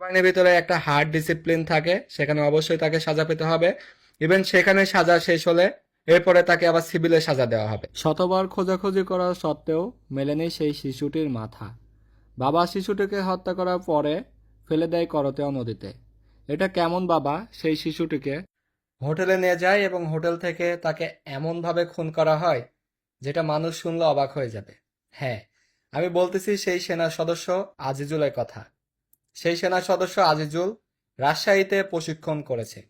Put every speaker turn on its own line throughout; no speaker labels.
সেনাবাহিনীর ভিতরে একটা হার্ড ডিসিপ্লিন থাকে, সেখানে অবশ্যই তাকে সাজা পেতে হবে। ইভেন সেখানে সাজা শেষ হলে এরপরে তাকে আবার সিভিলে সাজা দেওয়া হবে। শতবার খোঁজাখুঁজি করা সত্ত্বেও মেলেনি সেই শিশুটির মাথা। বাবা শিশুটিকে হত্যা করার পরে ফেলে দেয় করতেয়া নদীতে। এটা কেমন বাবা সেই শিশুটিকে হোটেলে নিয়ে যায় এবং হোটেল থেকে তাকে এমনভাবে খুন করা হয় যেটা মানুষ শুনলে অবাক হয়ে যাবে। হ্যাঁ, আমি বলতেছি সেই সেনা সদস্য আজিজুলের কথা। সেই সেনা সদস্য আজিজুল রাজশাহীতে প্রশিক্ষণ করেছে।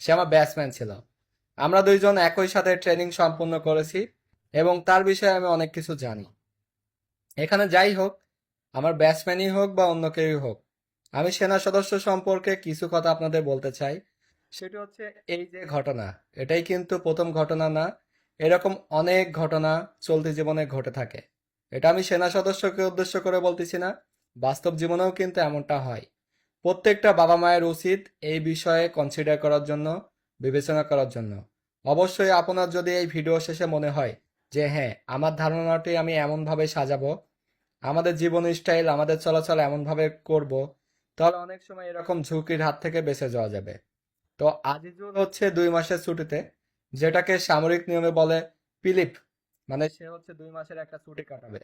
সে আমার ব্যাটসম্যান ছিল। আমরা দুইজন একই সাথে ট্রেনিং সম্পূর্ণ করেছি এবং তার বিষয়ে আমি অনেক কিছু জানি। এখানে যাই হোক, আমার ব্যাটসম্যানই হোক বা অন্য কেউই হোক, আমি সেনা সদস্য সম্পর্কে কিছু কথা আপনাদের বলতে চাই। সেটি হচ্ছে এই যে ঘটনা, এটাই কিন্তু প্রথম ঘটনা না। এরকম অনেক ঘটনা চলতি জীবনে ঘটে থাকে। এটা আমি সেনা সদস্যকে উদ্দেশ্য করে বলতেছি না, বাস্তব জীবনেও কিন্তু এমনটা হয়। প্রত্যেকটা বাবা মায়ের উচিত এই বিষয়ে কনসিডার করার জন্য, বিবেচনা করার জন্য। অবশ্যই আপনার যদি এই ভিডিও শেষে মনে হয় যে হ্যাঁ, আমার ধারণাটি আমি এমনভাবে সাজাবো, আমাদের জীবন স্টাইল, আমাদের চলাচল এমনভাবে করব, তাহলে অনেক সময় এরকম ঝুঁকির হাত থেকে বেঁচে যাওয়া যাবে। তো আজিজুল হচ্ছে 2 মাসের ছুটিতে, যেটাকে সামরিক নিয়মে বলে পিলিপ, মানে সে হচ্ছে 2 মাসের একটা ছুটি কাটাবে।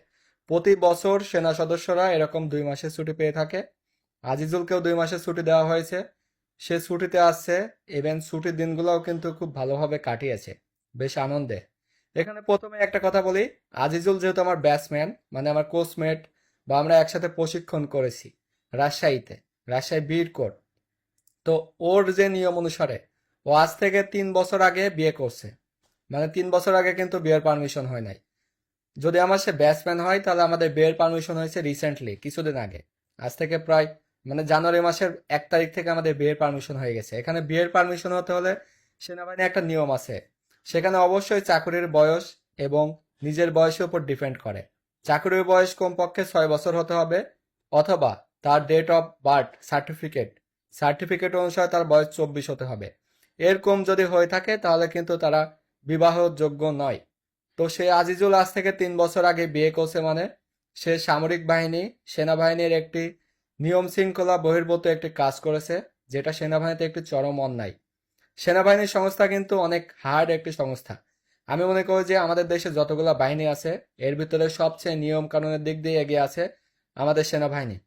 প্রতি বছর সেনা সদস্যরা এরকম 2 মাসের ছুটি পেয়ে থাকে। আজিজুলকেও 2 মাসের ছুটি দেওয়া হয়েছে। সে ছুটিতে আসছে। ইভেন ছুটির দিনগুলোও কিন্তু খুব ভালোভাবে কাটিয়েছে, বেশ আনন্দে। এখানে প্রথমে একটা কথা বলি, আজিজুল যেহেতু আমার ব্যাটসম্যান, মানে আমার কোচমেট, বা আমরা একসাথে প্রশিক্ষণ করেছি রাজশাহীতে, রাজশাহী বীর কোর। তো ওর যে নিয়ম অনুসারে ও আজ থেকে 3 বছর আগে বিয়ে করছে। মানে 3 বছর আগে কিন্তু বিয়ের পারমিশন হয় নাই। যদি আমার সে ব্যাটসম্যান হয় তাহলে আমাদের বিয়ের পারমিশন হয়েছে রিসেন্টলি, কিছুদিন আগে। আজ থেকে প্রায় মানে জানুয়ারি মাসের 1 তারিখ থেকে আমাদের বিয়ের পারমিশন হয়ে গেছে। এখানে বিয়ের পারমিশন হতে হলে সেনাবাহিনী একটা নিয়ম আছে। সেখানে অবশ্যই চাকরির বয়স এবং নিজের বয়সের উপর ডিপেন্ড করে। চাকরির বয়স কমপক্ষে 6 বছর হতে হবে, অথবা তার date of birth certificate certificate অনুসারে তার বয়স 24 হতে হবে। এর কম যদি হয়ে থাকে তাহলে কিন্তু তারা বিবাহযোগ্য নয়। তো সে আজিজুল আজ থেকে 3 বছর আগে বিয়ে করছে, মানে সে সামরিক বাহিনী, সেনাবাহিনীর একটি নিয়ম শৃঙ্খলা বহির্ভূত একটি কাজ করেছে, যেটা সেনাবাহিনীতে একটি চরম অন্যায়। সেনাবাহিনী সংস্থা কিন্তু অনেক হার্ড একটি সংস্থা। আমি মনে করি যে আমাদের দেশে যতগুলো বাহিনী আছে এর ভিতরে সবচেয়ে নিয়ম কানুনের দিক দিয়ে এগিয়ে আছে আমাদের সেনাবাহিনী।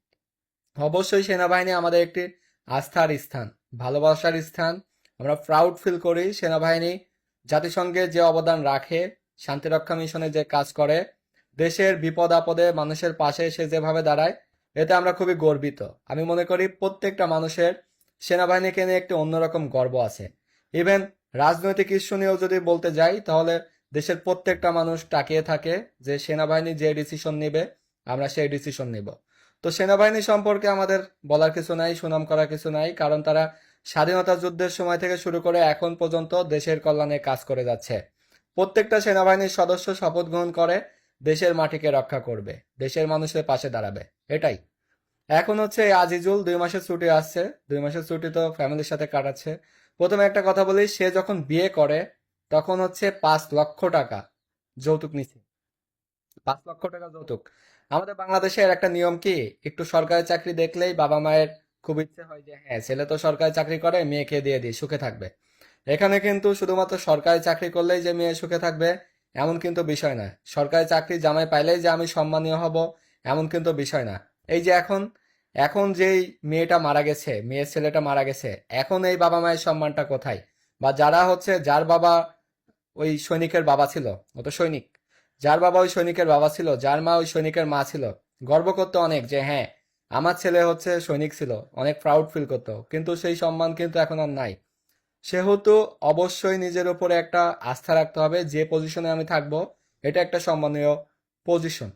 অবশ্যই সেনাবাহিনী আমাদের একটি আস্থার স্থান, ভালোবাসার স্থান। আমরা প্রাউড ফিল করি সেনাবাহিনী জাতিসংঘে যে অবদান রাখে, শান্তিরক্ষা মিশনে যে কাজ করে, দেশের বিপদ আপদে মানুষের পাশে এসে যেভাবে দাঁড়ায়, এতে আমরা খুবই গর্বিত। আমি মনে করি প্রত্যেকটা মানুষের সেনাবাহিনীকে নিয়ে একটি অন্যরকম গর্ব আছে। ইভেন রাজনৈতিক ইস্যু নিয়েও যদি বলতে যাই তাহলে দেশের প্রত্যেকটা মানুষ তাকিয়ে থাকে যে সেনাবাহিনী যে ডিসিশন নেবে আমরা সেই ডিসিশন নিব। তো সেনাবাহিনী সম্পর্কে আমাদের বলার কিছু নাই, সুনাম করার কিছু নাই, কারণ তারা স্বাধীনতা যুদ্ধের সময় থেকে শুরু করে এখন পর্যন্ত দেশের কল্যাণে কাজ করে যাচ্ছে। প্রত্যেকটা সেনাবাহিনীর সদস্য শপথ গ্রহণ করে দেশের মাটিকে রক্ষা করবে, দেশের মানুষের পাশে দাঁড়াবে। এটাই। এখন হচ্ছে এই আজিজুল 2 মাসের ছুটি আসছে, 2 মাসের ছুটি তো ফ্যামিলির সাথে কাটাচ্ছে। প্রথমে একটা কথা বলি, সে যখন বিয়ে করে তখন হচ্ছে 5 লক্ষ টাকা যৌতুক নিচ্ছে। 5 লক্ষ টাকা যৌতুক। আমাদের বাংলাদেশের একটা নিয়ম কি, একটু সরকারি চাকরি দেখলেই বাবা মায়ের খুব ইচ্ছে হয় যে হ্যাঁ, ছেলে তো সরকারি চাকরি করে, মেয়েকে দিয়ে দিই, সুখে থাকবে। এখানে কিন্তু শুধুমাত্র সরকারি চাকরি করলেই যে মেয়ে সুখে থাকবে এমন কিন্তু বিষয় না। সরকারি চাকরি জামাই পাইলেই যে আমি সম্মানীয় হব এমন কিন্তু বিষয় না। এই যে এখন এখন যেই মেয়েটা মারা গেছে, মেয়ের ছেলেটা মারা গেছে, এখন এই বাবা মায়ের সম্মানটা কোথায়? বা যারা হচ্ছে, যার বাবা ওই সৈনিকের বাবা ছিল, ও তো সৈনিক, যার বাবা ওই সৈনিকের বাবা ছিল, যার মা ওই সৈনিকের মা ছিল, গর্ব করতো অনেক যে হ্যাঁ, আমার ছেলে হচ্ছে সৈনিক ছিল, অনেক প্রাউড ফিল করতো। কিন্তু সেই সম্মান কিন্তু এখন আর নাই। সেহেতু অবশ্যই নিজের উপরে একটা আস্থা রাখতে হবে, যে পজিশনে আমি থাকবো এটা একটা সম্মানীয় পজিশন।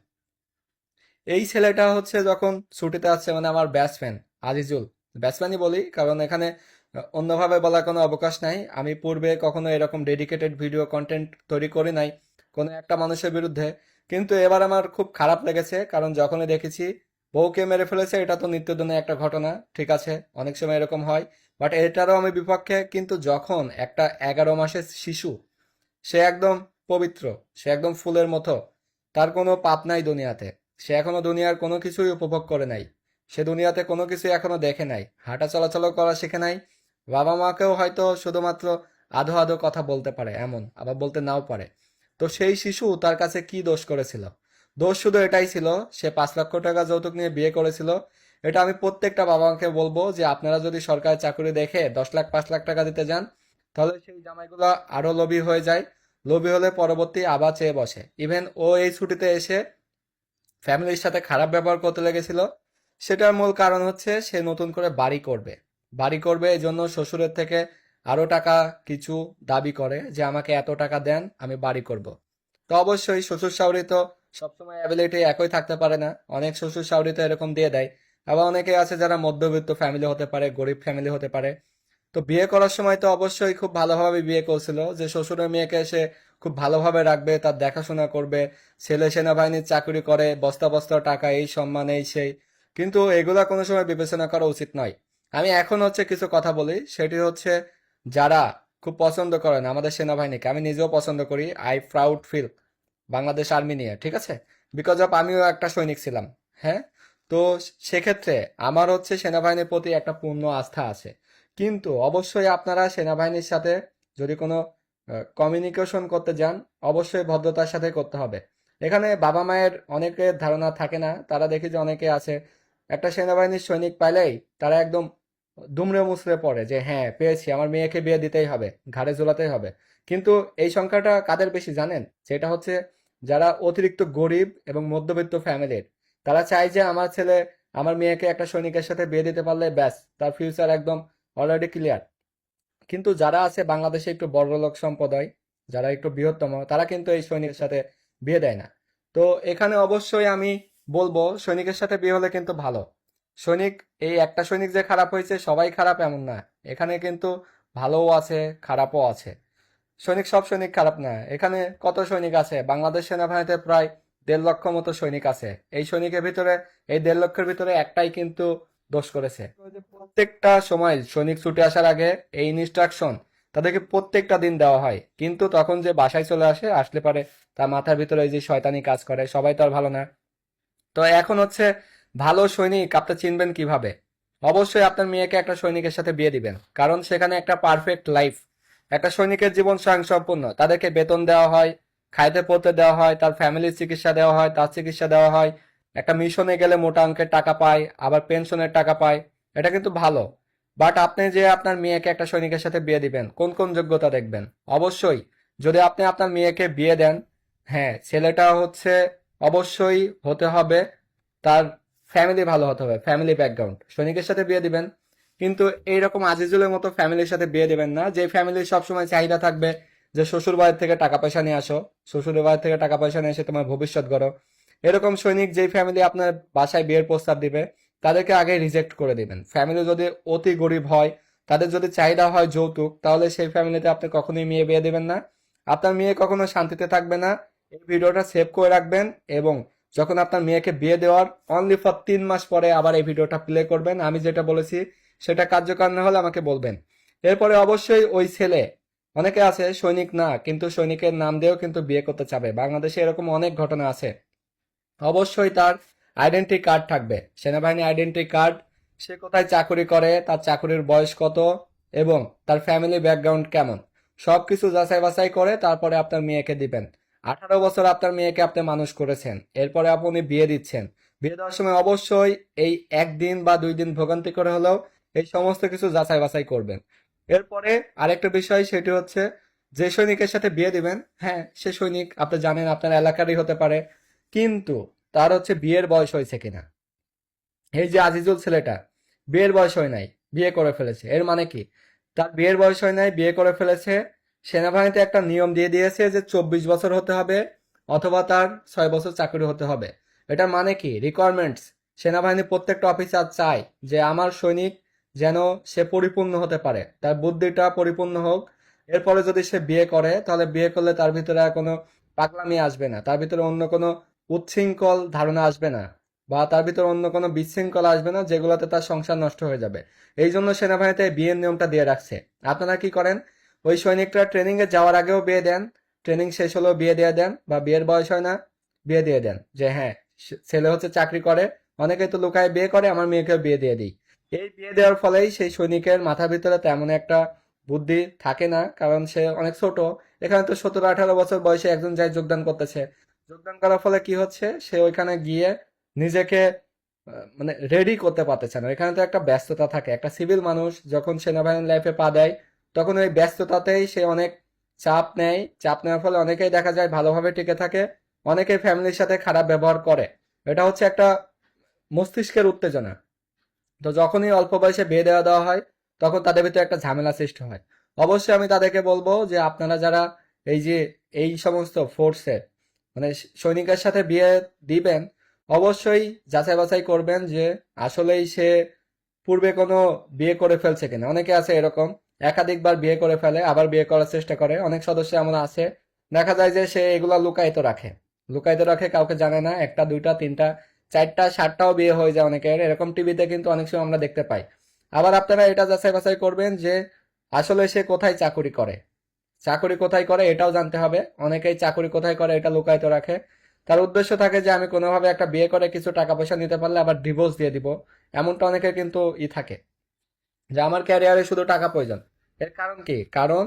এই ছেলেটা হচ্ছে যখন ছুটিতে আসছে, মানে আমার ব্যাটসম্যান আজিজুল, ব্যাটসম্যানই বলি কারণ এখানে অন্যভাবে বলার কোনো অবকাশ নাই। আমি পূর্বে কখনো এরকম ডেডিকেটেড ভিডিও কন্টেন্ট তৈরি করি নাই কোনো একটা মানুষের বিরুদ্ধে। কিন্তু এবার আমার খুব খারাপ লেগেছে, কারণ যখনই দেখেছি বউকে মেরে ফেলেছে, এটা তো নিত্যদিনের একটা ঘটনা, ঠিক আছে, অনেক সময় এরকম হয়, বাট এটারও আমি বিপক্ষে। কিন্তু যখন একটা 11 মাসের শিশু, সে একদম পবিত্র, সে একদম ফুলের মতো, তার কোনো পাপ নাই দুনিয়াতে, সে এখনো দুনিয়ার কোনো কিছুই উপভোগ করে নাই, সে দুনিয়াতে কোনো কিছু এখনো দেখে নাই, হাঁটা চলাচলও করা শিখে নাই, বাবা মাকেও হয়তো শুধুমাত্র আধো আধো কথা বলতে পারে এমন, আবার বলতে নাও পারে। তো সেই শিশু তার কাছে কি দোষ করেছিল? দোষ শুধু এটাই ছিল, সে 5 লক্ষ টাকা যৌতুক নিয়ে বিয়ে করেছিল। এটা আমি প্রত্যেকটা বাবা মাকে বলবো যে আপনারা যদি সরকারি চাকরি দেখে 10 লাখ 5 লাখ টাকা দিতে যান, তাহলে সেই জামাইগুলো আরো লোভী হয়ে যায়। লোভী হলে পরবর্তী আবার চেয়ে বসে। ইভেন ও এই ছুটিতে এসে ফ্যামিলির সাথে খারাপ ব্যবহার করতে লেগেছিল। সেটার মূল কারণ হচ্ছে সে নতুন করে বাড়ি করবে। বাড়ি করবে এই জন্য শ্বশুরের থেকে আরো টাকা কিছু দাবি করে যে আমাকে এত টাকা দেন, আমি বাড়ি করব। তো অবশ্যই শ্বশুর শাশুড়ি তো সবসময় অ্যাবিলিটি একই থাকতে পারে না, অনেক শ্বশুর শাশুড়ি তো এরকম দিয়ে দেয়। আবার অনেকে আছে যারা মধ্যবিত্ত ফ্যামিলি হতে পারে, গরিব ফ্যামিলি হতে পারে। তো বিয়ে করার সময় তো অবশ্যই খুব ভালোভাবে বিয়ে করছিল যে শ্বশুরের মেয়েকে সে খুব ভালোভাবে রাখবে, তার দেখাশোনা করবে। ছেলে সেনাবাহিনীর চাকরি করে, বস্তা বস্তা টাকা, এই সম্মান এই সেই। কিন্তু এগুলা কোনো সময় বিবেচনা করা উচিত নয়। আমি এখন হচ্ছে কিছু কথা বলি, সেটি হচ্ছে যারা খুব পছন্দ করেন আমাদের সেনাবাহিনীকে, আমি নিজেও পছন্দ করি, I proud feel Bangladesh army নিয়ে, ঠিক আছে? বিকজ অফ আমিও একটা সৈনিক ছিলাম। হ্যাঁ। তো সেক্ষেত্রে আমার হচ্ছে সেনাবাহিনীর প্রতি একটা পূর্ণ আস্থা আছে। কিন্তু অবশ্যই আপনারা সেনাবাহিনীর সাথে যদি কোনো কমিউনিকেশন করতে যান, অবশ্যই ভদ্রতার সাথে করতে হবে। এখানে বাবা মায়ের অনেকের ধারণা থাকে না, তারা দেখি যে অনেকে আছে একটা সেনাবাহিনীর সৈনিক পাইলেই তারা একদম দুমড়ে মুচড়ে পড়ে যে হ্যাঁ পেয়েছি, আমার মেয়েকে বিয়ে দিতেই হবে, ঘাড়ে ঝোলাতেই হবে। কিন্তু এই সংখ্যাটা কাদের বেশি জানেন? সেটা হচ্ছে যারা অতিরিক্ত গরিব এবং মধ্যবিত্ত ফ্যামিলির। তারা চায় যে আমার ছেলে আমার মেয়েকে একটা সৈনিকের সাথে বিয়ে দিতে পারলে ব্যাস, তার ফিউচার একদম অলরেডি ক্লিয়ার। কিন্তু যারা আছে বাংলাদেশে একটু বড়লোক সম্প্রদায়, যারা একটু বৃহত্তম, তারা কিন্তু এই সৈনিকের সাথে বিয়ে দেয় না। তো এখানে অবশ্যই আমি বলবো সৈনিকের সাথে বিয়ে হলে কিন্তু ভালো। সৈনিক, এই একটা সৈনিক যে খারাপ হয়েছে সবাই খারাপ এমন না, এখানে কিন্তু ভালোও আছে খারাপও আছে। সৈনিক, সব সৈনিক খারাপ না। এখানে কত সৈনিক আছে বাংলাদেশ সেনাবাহিনীতে? প্রায় 1.5 লক্ষ মতো সৈনিক আছে। এই সৈনিকের ভিতরে, এই 1.5 লক্ষের ভিতরে একটাই কিন্তু দোষ করেছে। ওই যে প্রত্যেকটা সময় সৈনিক ছুটে আসার আগে এই ইনস্ট্রাকশন তাদেরকে প্রত্যেকটা দিন দেওয়া হয়, কিন্তু তখন যে বাসায় চলে আসে, আসলে পারে তার মাথার ভিতরে এই যে শয়তানি কাজ করে। সবাই তো আর ভালো না। তো এখন হচ্ছে ভালো সৈনিক আপনি চিনবেন কিভাবে? অবশ্যই আপনার মেয়েকে একটা সৈনিকের সাথে বিয়ে দিবেন, কারণ সেখানে একটা পারফেক্ট লাইফ। একটা সৈনিকের জীবন স্বয়ংসম্পূর্ণ, তাদেরকে বেতন দেওয়া হয়, খাইতে পড়তে দেওয়া হয়, তার ফ্যামিলির চিকিৎসা দেওয়া হয়, তার চিকিৎসা দেওয়া হয়। একটা মিশনে গেলে মোটা অঙ্কের টাকা পায়, আবার পেনশনের টাকা পায়। এটা কিন্তু ভালো। বাট আপনি যে আপনার মেয়েকে একটা সৈনিকের সাথে বিয়ে দিবেন, কোন কোন যোগ্যতা দেখবেন? অবশ্যই যদি আপনি আপনার মেয়েকে বিয়ে দেন, হ্যাঁ ছেলেটা হচ্ছে অবশ্যই হতে হবে, তার ফ্যামিলি ভালো হতে হবে, ফ্যামিলি ব্যাকগ্রাউন্ড। সৈনিকের সাথে বিয়ে দিবেন, কিন্তু এইরকম আজিজুলের মতো ফ্যামিলির সাথে বিয়ে দিবেন না, যে ফ্যামিলির সবসময় চাহিদা থাকবে যে শ্বশুর বাড়ির থেকে টাকা পয়সা নিয়ে আসো, শ্বশুরের বাড়ি থেকে টাকা পয়সা নিয়ে এসে তোমার ভবিষ্যৎ গড়ো। এরকম সৈনিক যেই ফ্যামিলি আপনার বাসায় বিয়ের প্রস্তাব দিবে, তাদেরকে আগে রিজেক্ট করে দিবেন। ফ্যামিলি যদি অতি গরিব হয়, তাদের যদি চাহিদা হয় যৌতুক, তাহলে সেই ফ্যামিলিতে আপনি কখনোই মেয়ে বিয়ে দিবেন না। আপনার মেয়ে কখনো শান্তিতে থাকবে না। এই ভিডিওটা সেভ করে রাখবেন, এবং যখন আপনার মেয়েকে বিয়ে দেওয়ার অনলি ফর 3 মাস পরে আবার এই ভিডিওটা প্লে করবেন। আমি যেটা বলেছি সেটা কার্যকর না হলে আমাকে বলবেন। এরপরে অবশ্যই ওই ছেলে, অনেকে আছে সৈনিক না কিন্তু সৈনিকের নাম দিয়েও কিন্তু বিয়ে করতে চাবে, বাংলাদেশে এরকম অনেক ঘটনা আছে। অবশ্যই তার আইডেন্টি কার্ড থাকবে, সেনাবাহিনী আইডেন্টি কার্ড। সে কোথায় চাকরি করে, তার চাকরির বয়স কত, এবং তার ফ্যামিলি ব্যাকগ্রাউন্ড কেমন, সবকিছু যাচাই বাছাই করে তারপরে আপনার মেয়েকে দিবেন। 18 বছর আপনার মেয়েকে আপনি মানুষ করেছেন, এরপরে আপনি বিয়ে দিচ্ছেন। বিয়ে দেওয়ার সময় অবশ্যই এই 1 দিন বা 2 দিন ভোগান্তি করে হলেও এই সমস্ত কিছু যাচাই বাছাই করবেন। এরপরে আরেকটা বিষয়, সেটি হচ্ছে যে সৈনিকের সাথে বিয়ে দিবেন, হ্যাঁ সে সৈনিক আপনি জানেন আপনার এলাকারই হতে পারে, কিন্তু তার হচ্ছে বিয়ের বয়স হয়েছে কিনা। এই যে আজিজুল ছেলেটা, বিয়ের বয়স হয় নাই, বিয়ে করে ফেলেছে, এর মানে কি? তার বিয়ের বয়স হয় নাই, বিয়ে করে ফেলেছে। সেনাবাহিনীতে একটা নিয়ম দিয়ে দিয়েছে যে 24 বছর হতে হবে, অথবা তার 6 বছর চাকরি হতে হবে। এটার মানে কি? রিকোয়ারমেন্টস। সেনাবাহিনীর প্রত্যেকটা অফিসার চায় যে আমার সৈনিক যেন সে পরিপূর্ণ হতে পারে, তার বুদ্ধিটা পরিপূর্ণ হোক। এরপরে যদি সে বিয়ে করে, তাহলে বিয়ে করলে তার ভিতরে আর কোনো পাগলামি আসবে না, তার ভিতরে অন্য কোনো উচ্ছৃঙ্খল ধারণা আসবে না, বা তার ভিতর অন্য কোনো বিশৃঙ্খলা আসবে না যেগুলোতে তার সংসার নষ্ট হয়ে যাবে। এই জন্য সেনাবাহিনীতে এই বিয়ের নিয়মটা দিয়ে রাখছে। আপনারা কি করেন? ওই সৈনিকরা ট্রেনিং এ যাওয়ার আগেও বিয়ে দেন, ট্রেনিং শেষ হলেও বিয়ে দিয়ে দেন, বা বিয়ের বয়স হয় না বিয়ে দিয়ে দেন যে হ্যাঁ ছেলে হচ্ছে চাকরি করে, অনেকেই তো লুকায় বিয়ে করে, আমার মেয়েকেও বিয়ে দিয়ে দিই। এই বিয়ে দেওয়ার ফলেই সেই সৈনিকের মাথার ভিতরে তেমন একটা বুদ্ধি থাকে না, কারণ সে অনেক ছোট। এখানে তো 17-18 বছর বয়সে একজন যায় যোগদান করতেছে। যোগদান করার ফলে কি হচ্ছে, সে ওইখানে গিয়ে নিজেকে মানে রেডি করতে পারতেছে না। এখানে তো একটা ব্যস্ততা থাকে, একটা সিভিল মানুষ যখন সেনাবাহিনীর লাইফে পা দেয় তখন ওই ব্যস্ততাতেই সে অনেক চাপ নেয়। চাপ নেওয়ার ফলে অনেকেই দেখা যায় ভালোভাবে টিকে থাকে, অনেকেই ফ্যামিলির সাথে খারাপ ব্যবহার করে। এটা হচ্ছে একটা মস্তিষ্কের উত্তেজনা। তো যখনই অল্প বয়সে বিয়ে দেওয়া দেওয়া হয় তখন তাদের ভিতরে একটা ঝামেলা সৃষ্টি হয়। অবশ্যই আমি তাদেরকে বলবো যে আপনারা যারা এই যে এই সমস্ত ফোর্সে মানে সৈনিকের সাথে বিয়ে দিবেন, অবশ্যই যাচাই বাছাই করবেন যে আসলেই সে পূর্বে কোনো বিয়ে করে ফেলছে কিনা। অনেকে আছে এরকম একাধিকবার বিয়ে করে ফেলে, আবার বিয়ে করার চেষ্টা করে। অনেক সদস্য এমন আছে, দেখা যায় যে সে এগুলা লুকায়িত রাখে, লুকায়িত রাখে, কাউকে জানে না। একটা, দুইটা, তিনটা, চারটা, সাতটাও বিয়ে হয়ে যায় অনেকের, এরকম টিভিতে কিন্তু অনেক সময় আমরা দেখতে পাই। আবার আপনারা এটা যাচাই বাছাই করবেন যে আসলে সে কোথায় চাকুরি করে, চাকুরি কোথায় করে এটাও জানতে হবে। অনেকেই চাকুরি কোথায় করে এটা লুকায়িত রাখে, তার উদ্দেশ্য থাকে যে আমি কোনোভাবে একটা বিয়ে করে কিছু টাকা পয়সা নিতে পারলে আবার ডিভোর্স দিয়ে দিব। এমনটা অনেকের কিন্তু থাকে যে আমার ক্যারিয়ারে শুধু টাকা প্রয়োজন। এর কারণ কি? কারণ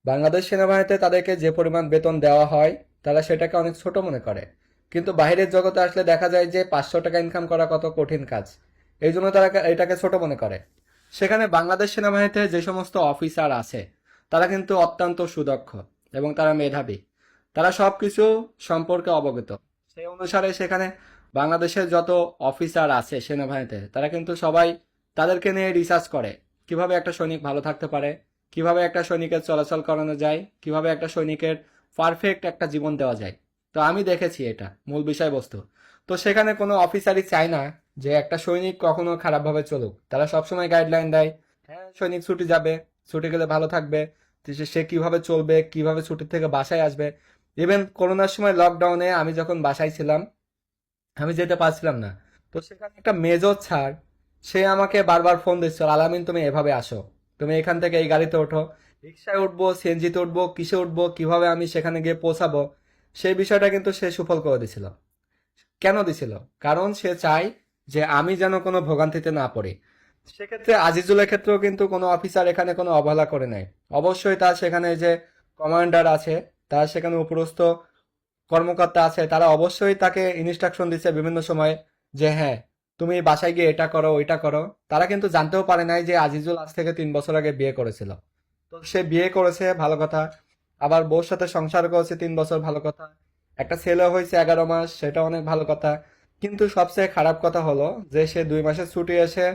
বাংলাদেশ সেনাবাহিনীতে তাদেরকে যে পরিমাণ বেতন দেওয়া হয় তারা সেটাকে অনেক ছোট মনে করে, কিন্তু বাইরের জগতে আসলে দেখা যায় যে 500 টাকা ইনকাম করা কত কঠিন কাজ। এই জন্য তারা এটাকে ছোট মনে করে। সেখানে বাংলাদেশ সেনাবাহিনীতে যে সমস্ত অফিসার আছে তারা কিন্তু অত্যন্ত সুদক্ষ এবং তারা মেধাবী, তারা সবকিছু সম্পর্কে অবগত। সেই অনুসারে সেখানে বাংলাদেশের যত অফিসার আছে সেনাবাহিনীতে তারা কিন্তু সবাই তাদেরকে নিয়ে রিসার্চ করে কিভাবে একটা সৈনিক ভালো থাকতে পারে, কিভাবে একটা সৈনিকের চলাচল করানো যায়, কিভাবে একটা সৈনিকের পারফেক্ট একটা জীবন দেওয়া যায়। তো আমি দেখেছি এটা মূল বিষয়বস্তু। তো সেখানে কোনো অফিসারই চায় না যে একটা সৈনিক কখনো খারাপভাবে চলুক। তারা সবসময় গাইডলাইন দেয়, হ্যাঁ সৈনিক ছুটি যাবে, ছুটি গেলে ভালো থাকবে, তো সে কিভাবে চলবে, কিভাবে ছুটির থেকে বাসায় আসবে। ইভেন করোনার সময় লকডাউনে আমি যখন বাসায় ছিলাম আমি যেতে পারছিলাম না, তো সেখানে একটা মেজর স্যার সে আমাকে বারবার ফোন দিচ্ছিল, আলামিন তুমি এভাবে আসো, তুমি এখান থেকে এই গাড়িতে ওঠো, রিক্সায় উঠবো, সিএনজিতে উঠবো, কিসে উঠবো, কিভাবে আমি সেখানে গিয়ে পৌঁছাবো। সেই বিষয়টা কিন্তু সে সুফল করে দিছিল। কেন দিছিল? কারণ সে চায় যে আমি যেন কোনো ভোগান্তিতে না পড়ি। সেক্ষেত্রে আজিজুলের ক্ষেত্রেও কিন্তু কোনো অফিসার এখানে কোনো অবহেলা করে নাই। অবশ্যই তার সেখানে যে কমান্ডার আছে, তার সেখানে উপরস্থ কর্মকর্তা আছে, তারা অবশ্যই তাকে ইনস্ট্রাকশন দিচ্ছে বিভিন্ন সময় যে হ্যাঁ তুমি বাসায় গিয়ে এটা করো ওইটা করো। তারা কিন্তু জানতেও পারে নাই যে আজিজুল আজ থেকে 3 বছর আগে বিয়ে করেছিল। তো সে বিয়ে করেছে ভালো কথা, আবার বউর সাথে সংসার করেছে 3 বছর, ভালো কথা। একটা ছেলে হয়েছে 11 মাস, সেটা অনেক ভালো কথা। কিন্তু সবচেয়ে খারাপ কথা হলো যে সে 2 মাসের ছুটি এসে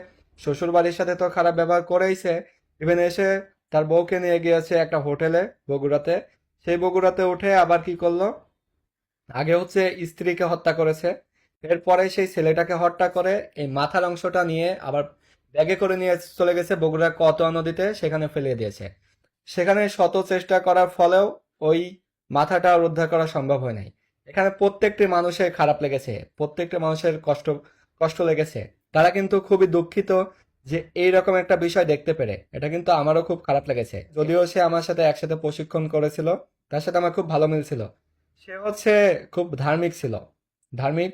শ্বশুর বাড়ির সাথে তো খারাপ ব্যবহার করেইছে। ইভেন এসে তার বউকে নিয়ে গিয়েছে একটা হোটেলে বগুড়াতে। সেই বগুড়াতে উঠে আবার কি করলো, আগে হচ্ছে স্ত্রীকে হত্যা করেছে, এরপরে সেই ছেলেটাকে হত্যা করে এই মাথার অংশটা নিয়ে আবার ব্যাগে করে নিয়ে চলে গেছে বগুড়ার কতোয়া নদীতে, সেখানে ফেলে দিয়েছে। সেখানে শত চেষ্টা করার ফলেও ওই মাথাটা আর উদ্ধার করা সম্ভব হয় নাই। এখানে প্রত্যেকটি মানুষের খারাপ লেগেছে, প্রত্যেকটি মানুষের কষ্ট কষ্ট লেগেছে। তারা কিন্তু খুবই দুঃখিত যে এইরকম একটা বিষয় দেখতে পেরে। এটা কিন্তু আমারও খুব খারাপ লেগেছে, যদিও সে আমার সাথে একসাথে প্রশিক্ষণ করেছিল, তার সাথে আমার খুব ভালো মিল ছিল। সে হচ্ছে খুব ধার্মিক ছিল, ধার্মিক।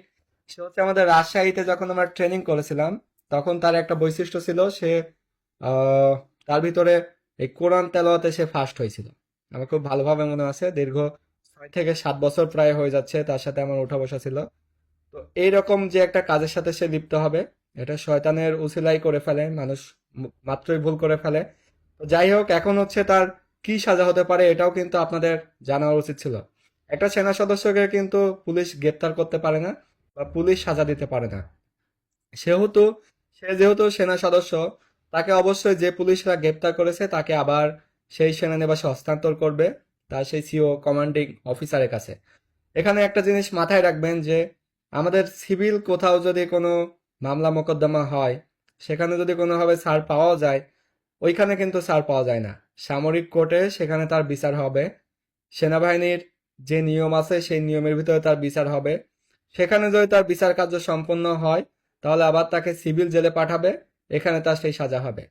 সে হচ্ছে আমাদের রাজশাহীতে যখন আমরা ট্রেনিং করেছিলাম তখন তার একটা বৈশিষ্ট্য ছিল, সে আহ তার ভিতরে এই কোরআন তেলাওয়াতে সে ফার্স্ট হয়েছিল। আমার খুব ভালোভাবে মনে আছে, দীর্ঘ 6 থেকে 7 বছর প্রায় হয়ে যাচ্ছে তার সাথে আমার উঠা বসা ছিল। তো এইরকম যে একটা কাজের সাথে সে লিপ্ত হবে, এটা শয়তানের উছিলাই করে ফেলে মানুষ, মাত্রই ভুল করে ফেলে। তো যাই হোক, এখন হচ্ছে তার কি সাজা হতে পারে এটাও কিন্তু আপনাদের জানা উচিত ছিল। একটা সেনা সদস্যকে কিন্তু পুলিশ গ্রেপ্তার করতে পারে না বা পুলিশ সাজা দিতে পারে না। সেহেতু সে যেহেতু সেনা সদস্য, তাকে অবশ্যই যে পুলিশরা গ্রেপ্তার করেছে তাকে আবার সেই সেনানিবাসে হস্তান্তর করবে, তার সেই সিও কমান্ডিং অফিসারের কাছে। এখানে একটা জিনিস মাথায় রাখবেন যে আমাদের সিভিল কোথাও যদি কোনো মামলা মোকদ্দমা হয়, সেখানে যদি কোনোভাবে ছাড় পাওয়াও যায়, ওইখানে কিন্তু ছাড় পাওয়া যায় না। সামরিক কোর্টে সেখানে তার বিচার হবে, সেনাবাহিনীর যে নিয়ম আছে সেই নিয়মের ভিতরে তার বিচার হবে। সেখানে যদি তার বিচার কার্য সম্পন্ন হয় তাহলে আবার তাকে সিভিল জেলে পাঠাবে, এখানে তার সেই সাজা হবে।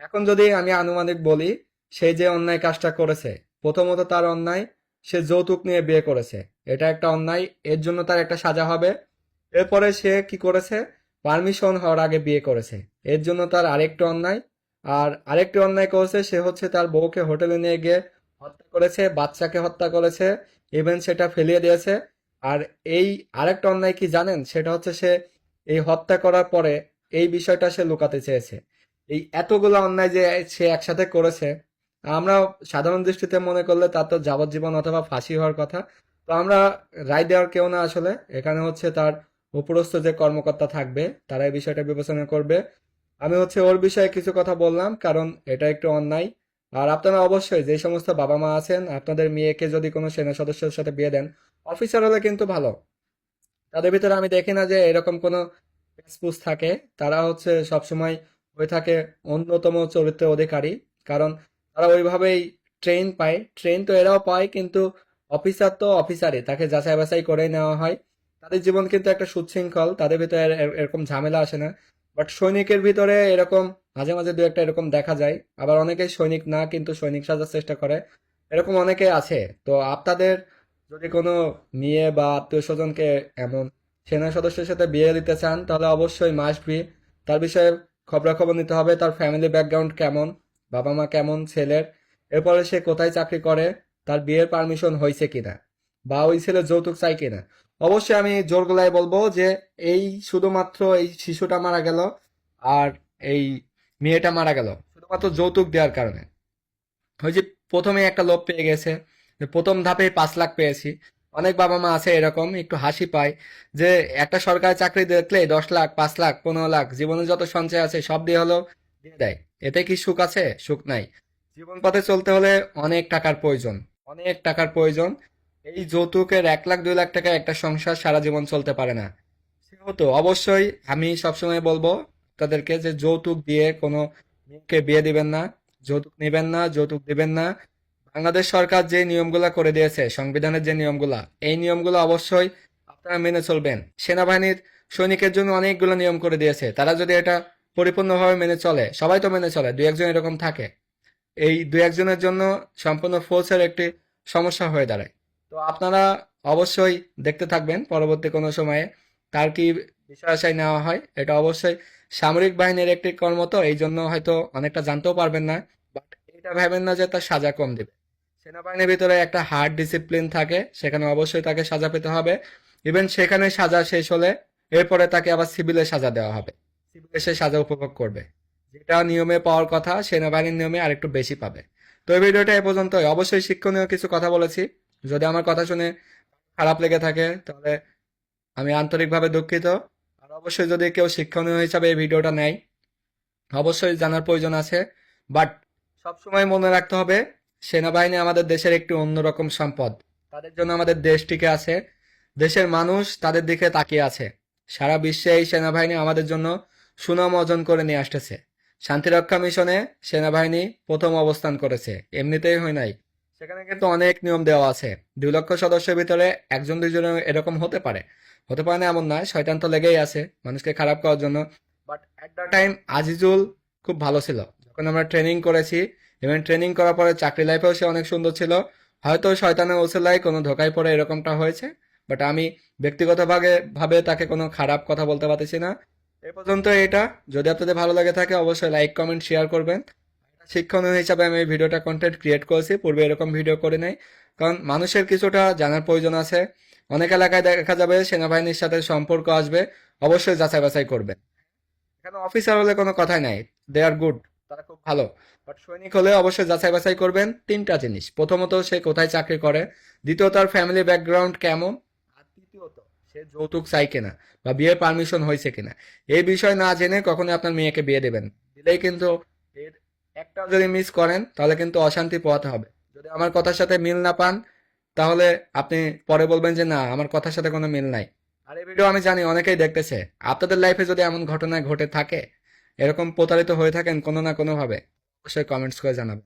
এখন যদি আমি আনুমানিক বলি, সে যে অন্যায় কাজটা করেছে, প্রথমত তার অন্যায়, সে যৌতুক নিয়ে বিয়ে করেছে, এটা একটা অন্যায়, এর জন্য তার একটা সাজা হবে। এরপরে সে কি করেছে, পারমিশন হওয়ার আগে বিয়ে করেছে, এর জন্য তার আরেকটা অন্যায়। আর আরেকটি অন্যায় করেছে, সে হচ্ছে তার বউকে হোটেলে নিয়ে গিয়ে হত্যা করেছে, বাচ্চাকে হত্যা করেছে, ইভেন সেটা ফেলিয়ে দিয়েছে। আর এই আরেকটা অন্যায় কি জানেন, সেটা হচ্ছে সে এই হত্যা করার পরে এই বিষয়টা সে লুকাতে চেয়েছে। এই এতগুলো অন্যায় যে সে একসাথে করেছে, আমরা সাধারণ দৃষ্টিতে মনে করলে তার তো যাবজ্জীবন অথবা ফাঁসি হওয়ার কথা। তো আমরা রায় দেওয়ার কেউ না আসলে, এখানে হচ্ছে তার উপরস্থ যে কর্মকর্তা থাকবে তারা এই বিষয়টা বিবেচনা করবে। আমি হচ্ছে ওর বিষয়ে কিছু কথা বললাম কারণ এটা একটু অন্যায়। আর আপনারা অবশ্যই যে সমস্ত বাবা মা আছেন, আপনাদের মেয়েকে যদি কোনো সেনা সদস্যের সাথে বিয়ে দেন, অফিসার হলে কিন্তু ভালো, তাদের ভিতরে আমি দেখি না যে এরকম কোনো পেচপুস থাকে। তারা হচ্ছে সবসময় হয়ে থাকে অন্যতম চরিত্রের অধিকারী, কারণ তারা ওইভাবেই ট্রেন পায়। ট্রেন তো এরাও পায়, কিন্তু অফিসার তো অফিসারই, তাকে যাচাই বাছাই করে নেওয়া হয়। তাদের জীবন কিন্তু একটা সুশৃঙ্খল, তাদের ভিতরে এরকম ঝামেলা আসে না। বাট সৈনিকের ভিতরে এরকম মাঝে মাঝে দু একটা এরকম দেখা যায়। আবার অনেকেই সৈনিক না কিন্তু সৈনিক সাজার চেষ্টা করে, এরকম অনেকে আছে। তো আপনাদের যদি কোনো মেয়ে বা আত্মীয় স্বজনকে এমন সেনা সদস্যের সাথে বিয়ে দিতে চান, তাহলে অবশ্যই মাস্ট বি তার বিষয়ে খবরাখবর নিতে হবে। তার ফ্যামিলি ব্যাকগ্রাউন্ড কেমন, বাবা মা কেমন ছেলের, এরপরে সে কোথায় চাকরি করে, তার বিয়ের পারমিশন হয়েছে কিনা, বা ওই ছেলে যৌতুক চাই কিনা। অবশ্যই আমি জোর গলায় বলবো যে এই শুধুমাত্র এই শিশুটা মারা গেল আর এই মেয়েটা মারা গেল শুধুমাত্র যৌতুক দেওয়ার কারণে। ওই যে প্রথমে একটা লোভ পেয়ে গেছে, যে প্রথম ধাপে 5 লাখ পেয়েছি। অনেক বাবা মা আছে এরকম, একটু হাসি পায় যে একটা সরকারি চাকরি দেখলে 10 লাখ, 5 লাখ, 15 লাখ, জীবনে যত সঞ্চয় আছে সব দিয়ে হলেও দিয়ে দেয়। এতে কি সুখ আছে? সুখ নাই। জীবন পথে চলতে হলে অনেক টাকার প্রয়োজন, অনেক টাকার প্রয়োজন। এই যৌতুকের 1 লাখ 2 লাখ টাকা একটা সংসার সারা জীবন চলতে পারে না। সেহেতু অবশ্যই আমি সবসময় বলবো তাদেরকে যে যৌতুক দিয়ে কোনো মেয়েকে বিয়ে দিবেন না, যৌতুক নেবেন না, যৌতুক দিবেন না। বাংলাদেশ সরকার যে নিয়মগুলা করে দিয়েছে, সংবিধানের যে নিয়মগুলা, এই নিয়মগুলো অবশ্যই আপনারা মেনে চলবেন। সেনাবাহিনীর সৈনিকের জন্য অনেকগুলো নিয়ম করে দিয়েছে, তারা যদি এটা পরিপূর্ণভাবে মেনে চলে, সবাই তো মেনে চলে, দু একজন এরকম থাকে, এই দু একজনের জন্য সম্পূর্ণ ফোর্সের একটি সমস্যা হয়ে দাঁড়ায়। তো আপনারা অবশ্যই দেখতে থাকবেন পরবর্তী কোনো সময়ে তার কি বিষয় আশায় নেওয়া হয়। এটা অবশ্যই সামরিক বাহিনীর একটি কর্ম, তো এই জন্য হয়তো অনেকটা জানতেও পারবেন না। বাট এটা ভাবেন না যে তার সাজা কম দেবে। সেনাবাহিনীর ভিতরে একটা হার্ড ডিসিপ্লিন থাকে, সেখানে অবশ্যই তাকে সাজা পেতে হবে। ইভেন সেখানে সাজা শেষ হলে এরপরে তাকে আবার সিভিলে সাজা দেওয়া হবে, সিভিলে সে সাজা উপভোগ করবে। যেটা নিয়মে পাওয়ার কথা সেনাবাহিনীর নিয়মে আরেকটু বেশি পাবে। তো এই ভিডিওটা এ পর্যন্তই। অবশ্যই শিক্ষণীয় কিছু কথা বলেছি, যদি আমার কথা শুনে খারাপ লেগে থাকে তাহলে আমি আন্তরিকভাবে দুঃখিত। আর অবশ্যই যদি কেউ শিক্ষণীয় হিসাবে এই ভিডিওটা নেয়, অবশ্যই জানার প্রয়োজন আছে। বাট সবসময় মনে রাখতে হবে সেনাবাহিনী আমাদের দেশের একটি অন্যরকম সম্পদ, তাদের জন্য আমাদের দেশ টিকে আছে, দেশের মানুষ তাদের দিকে তাকিয়ে আছে। সারা বিশ্বে এই সেনাবাহিনী আমাদের জন্য সুনাম অর্জন করে নিয়ে আসতেছে। শান্তিরক্ষা মিশনে সেনাবাহিনী প্রথম অবস্থান করেছে, এমনিতেই হয় নাই। সেখানে কিন্তু অনেক নিয়ম দেওয়া আছে। 2 লক্ষ সদস্যের ভিতরে একজন দুইজন এরকম হতে পারে, হতে পারে না এমন নয়, শয়তান তো লেগেই আছে মানুষকে খারাপ করার জন্য। But at the time Azizul খুব ভালো ছিল যখন আমরা ট্রেনিং করেছি। এবং ট্রেনিং করার পরে চাকরি লাইফেও সে অনেক সুন্দর ছিল। হয়তো শয়তানের ওসিলায় কোনো ধোকায় পড়ে এরকমটা হয়েছে, বাট আমি ব্যক্তিগতভাবে ভাবে তাকে কোনো খারাপ কথা বলতে পারতেছি না। এ পর্যন্ত এটা। যদি আপনাদের ভালো লাগে থাকে অবশ্যই লাইক কমেন্ট শেয়ার করবেন। শিক্ষণীয় হিসাবে আমি এই ভিডিওটা কন্টেন্ট ক্রিয়েট করেছি, পূর্বে এরকম ভিডিও করে নাই, কারণ মানুষের কিছুটা জানার প্রয়োজন আছে। অনেক এলাকায় দেখা যাবে সেনাবাহিনীর সাথে সম্পর্ক আসবে, অবশ্যই যাচাই বাছাই করবেন। এখানে অফিসার হলে কোনো কথাই নাই, দে আর গুড, তারা খুব ভালো। বাট সৈনিক হলে অবশ্যই যাচাই বাছাই করবেন 3টা জিনিস: প্রথমত সে কোথায় চাকরি করে, দ্বিতীয়ত তার ফ্যামিলি ব্যাকগ্রাউন্ড কেমন, আর তৃতীয়ত সে যৌতুক চাই কিনা বা বিয়ের পারমিশন হয়েছে কিনা। এই বিষয় না জেনে কখনোই আপনার মেয়েকে বিয়ে দেবেন, দিলেই কিন্তু এর একটা যদি মিস করেন তাহলে কিন্তু অশান্তি পোহাতে হবে। যদি আমার কথার সাথে মিল না পান তাহলে আপনি পরে বলবেন যে না, আমার কথার সাথে কোনো মিল নাই। আর এই ভিডিও আমি জানি অনেকেই দেখতেছে। আপনাদের লাইফে যদি এমন ঘটনা ঘটে থাকে, এরকম প্রতারিত হয়ে থাকেন কোনো না কোনো ভাবে, অবশ্যই কমেন্টস করে জানাবেন।